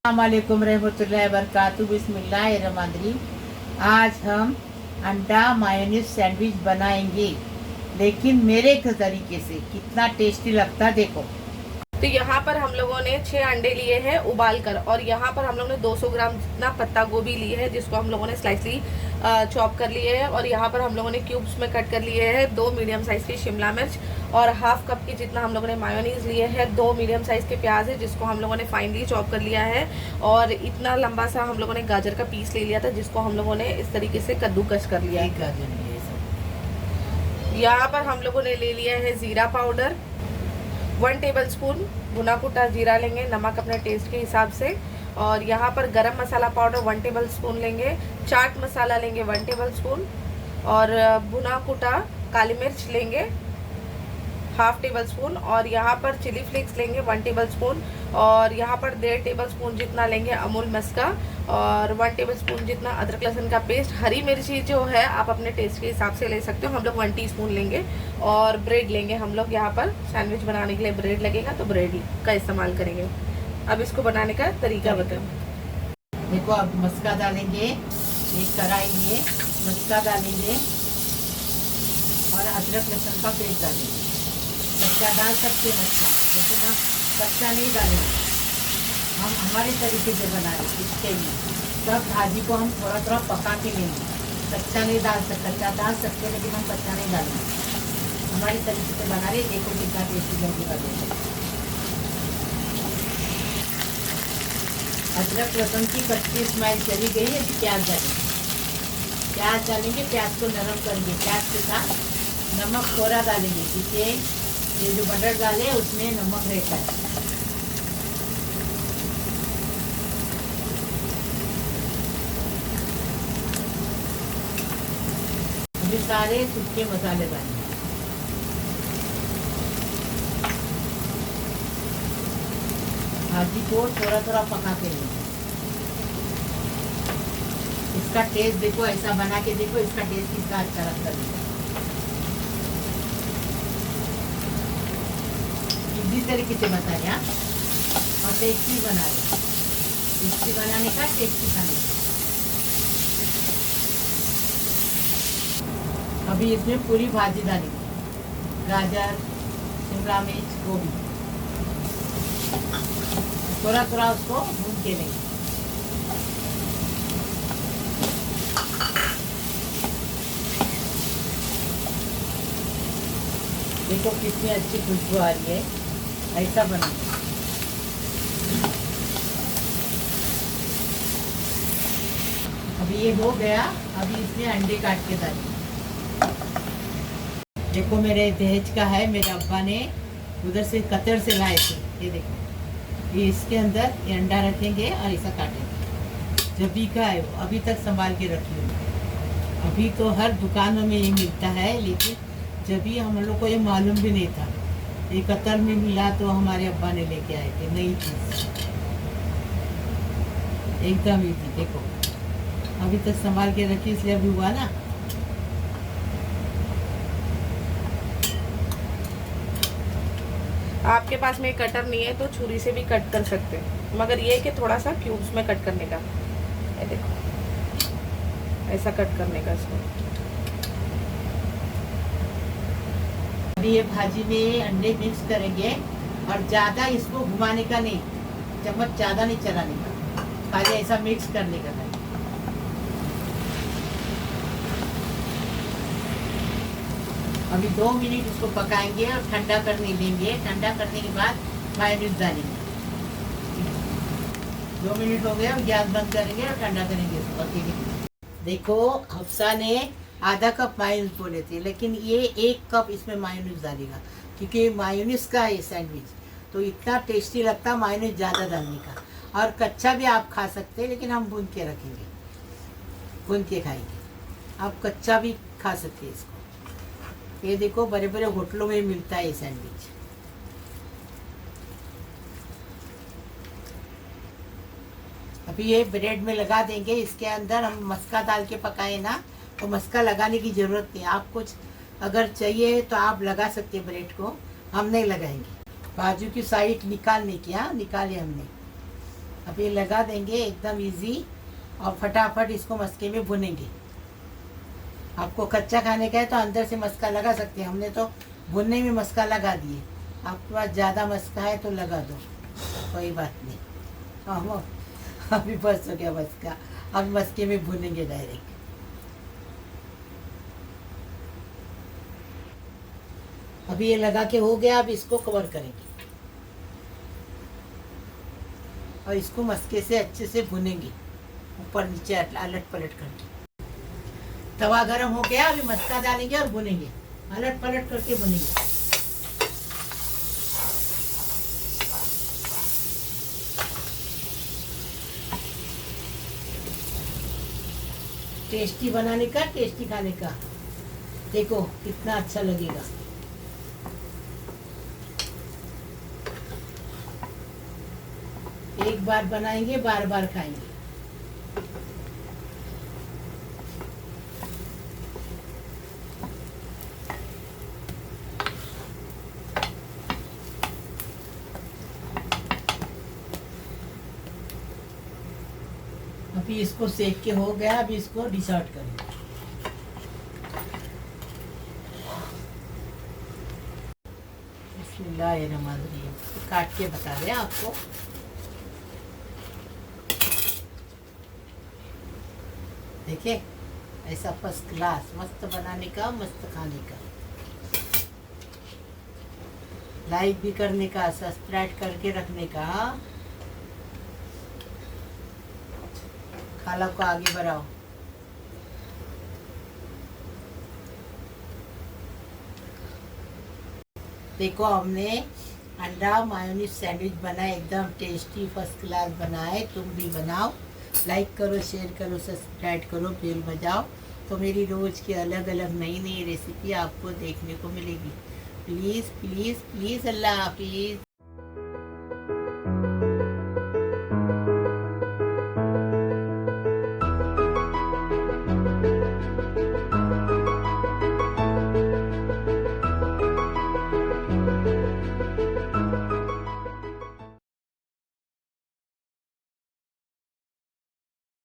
अस्सलामुअलैकुम रहमतुल्लाहि व बरकातुहू। बिस्मिल्लाहिर्रहमानिर्रहीम। आज हम अंडा मायोनीज सैंडविच बनाएंगे, लेकिन मेरे तरीके से। कितना टेस्टी लगता देखो। तो यहाँ पर हम लोगों ने 6 अंडे लिए हैं उबाल कर, और यहाँ पर हम लोगों ने 200 ग्राम जितना पत्ता गोभी लिए है, जिसको हम लोगों ने स्लाइसली चॉप कर लिए है। और यहाँ पर हम लोगों ने क्यूब्स में कट कर लिए हैं 2 मीडियम साइज़ की शिमला मिर्च, और हाफ कप की जितना हम लोगों ने मायोनीज लिए हैं। 2 मीडियम साइज़ के प्याज है, जिसको हम लोगों ने फाइनली चॉप कर लिया है। और इतना लंबा सा हम लोगों ने गाजर का पीस ले लिया था, जिसको हम लोगों ने इस तरीके से कद्दूकस कर लिया है। यहाँ पर हम लोगों ने ले लिया है ज़ीरा पाउडर 1 टेबल स्पून, भुना कुटा जीरा लेंगे, नमक अपने टेस्ट के हिसाब से। और यहाँ पर गरम मसाला पाउडर 1 टेबल स्पून लेंगे, चाट मसाला लेंगे 1 टेबल स्पून, और भुना कुटा काली मिर्च लेंगे हाफ टेबल स्पून, और यहाँ पर चिली फ्लेक्स लेंगे 1 टेबल स्पून, और यहाँ पर 1.5 टेबल स्पून जितना लेंगे अमूल मस्का, और 1 टेबल स्पून जितना अदरक लहसुन का पेस्ट। हरी मिर्ची जो है आप अपने टेस्ट के हिसाब से ले सकते हो, हम लोग 1 टीस्पून लेंगे। और ब्रेड लेंगे हम लोग, यहाँ पर सैंडविच बनाने के लिए ब्रेड लगेगा तो ब्रेड का इस्तेमाल करेंगे। अब इसको बनाने का तरीका बताओ। देखो, अब मस्का डालेंगे, एक कढ़ाई में मस्का डालेंगे और अदरक लहसुन का पेस्ट डालेंगे। कच्चा डाल सकते हैं मस्का, लेकिन हम कच्चा नहीं डालेंगे, हम हमारे तरीके से बना रहे हैं। इसके लिए सब भाजी को हम थोड़ा थोड़ा पका के लेंगे। कच्चा नहीं डाल सकते, कच्चा डाल सकते लेकिन हम कच्चा नहीं डालेंगे, हमारे तरीके से बना रहे। देखो कितना टेस्टी लगेगा। देखो, अदरक लहसुन की कच्ची स्मेल चली गई है। प्याज डालेंगे, प्याज डालेंगे, प्याज को नरम करेंगे। प्याज के साथ नमक थोड़ा डालेंगे, क्योंकि ये जो बटर डाले उसमें नमक रहता है। अभी सारे सूखे मसाले डालेंगे। भाजी को थोड़ा थोड़ा पका के लेंगे। इसका टेस्ट देखो, ऐसा बना के देखो, इसका टेस्ट कितना अच्छा लगता है। इसी तरीके से बता रहे और टेस्टी बना रहे। टेस्टी बनाने का, टेस्टी खाने का। अभी इसमें पूरी भाजी डालेंगे, गाजर, शिमला मिर्च, गोभी। थोड़ा थोड़ा उसको भून के लेंगे। देखो कितनी अच्छी खुशबू आ रही है। ऐसा बना, अभी ये हो गया। अभी इसमें अंडे काट के डालेंगे। देखो, मेरे दहेज का है, मेरे अब्बा ने उधर से कतर से लाए थे। ये देखो, ये इसके अंदर ये अंडा रखेंगे और ऐसा काटेंगे। जब भी का है वो अभी तक संभाल के रखी हूँ। अभी तो हर दुकानों में ये मिलता है, लेकिन जब भी हम लोग को ये मालूम भी नहीं था। ये कतर में मिला तो हमारे अब्बा ने लेके आए थे, नई चीज़ एकदम ईजी। देखो, अभी तक संभाल के रखी, इसलिए अभी हुआ ना। आपके पास में कटर नहीं है तो छुरी से भी कट कर सकते हैं, मगर ये कि थोड़ा सा क्यूब्स में कट करने का। ये देखो, ऐसा कट करने का इसको। अभी ये भाजी में अंडे मिक्स करेंगे, और ज़्यादा इसको घुमाने का नहीं, चम्मच ज़्यादा नहीं चलाने का, खाली ऐसा मिक्स करने का है। अभी 2 मिनट इसको पकाएंगे और ठंडा करने देंगे। ठंडा करने के बाद मायोनीज डालेंगे। 2 मिनट हो गए, अब गैस बंद करेंगे और ठंडा करेंगे इसको अकेले। देखो, हफ्सा ने आधा कप मायोनीज बोले थे, लेकिन ये 1 कप इसमें मायोनीज डालेगा, क्योंकि मायोनीज का है सैंडविच, तो इतना टेस्टी लगता है मायोनीज ज़्यादा डालने का। और कच्चा भी आप खा सकते हैं, लेकिन हम भून के रखेंगे, भून के खाएंगे। आप कच्चा भी खा सकते हैं इसको। ये देखो, बड़े बड़े होटलों में मिलता है ये सैंडविच। अभी ये ब्रेड में लगा देंगे। इसके अंदर हम मस्का डाल के पकाए ना, तो मस्का लगाने की ज़रूरत नहीं। आप कुछ अगर चाहिए तो आप लगा सकते हैं ब्रेड को, हम नहीं लगाएंगे। बाजू की साइड निकालने की, हाँ निकाले हमने। अब ये लगा देंगे एकदम इजी और फटाफट इसको मस्के में भुनेंगे। आपको कच्चा खाने का है तो अंदर से मस्का लगा सकते हैं, हमने तो भुनने में मस्का लगा दिए। आपके पास ज़्यादा मस्का है तो लगा दो, कोई बात नहीं। हम अभी बस हो गया मस्का, अब मस्के में भुनेंगे डायरेक्ट। अभी ये लगा के हो गया, अब इसको कवर करेंगे और इसको मस्के से अच्छे से भुनेंगे, ऊपर नीचे अलट पलट करके। तवा गरम हो गया, अभी मस्का डालेंगे और भुनेंगे, अलट पलट करके भुनेंगे। टेस्टी बनाने का, टेस्टी खाने का, देखो कितना अच्छा लगेगा। एक बार बनाएंगे, बार बार खाएंगे। अभी इसको सेक के हो गया, अभी इसको डिश आउट करेंगे। बिस्मिल्लाहिर्रहमानिर्रहीम। काट के बता रहे हैं आपको। देखिए ऐसा फर्स्ट क्लास, मस्त बनाने का, मस्त खाने का। लाइक भी करने का, सब्सक्राइब करके रखने का। खाला को आगे बढ़ाओ। देखो हमने अंडा मायोनीज सैंडविच बनाए, एकदम टेस्टी फर्स्ट क्लास बनाए। तुम भी बनाओ, लाइक करो, शेयर करो, सब्सक्राइब करो, बेल बजाओ, तो मेरी रोज़ की अलग अलग नई नई रेसिपी आपको देखने को मिलेगी। प्लीज़ प्लीज़ प्लीज़, अल्लाह हाफिज़।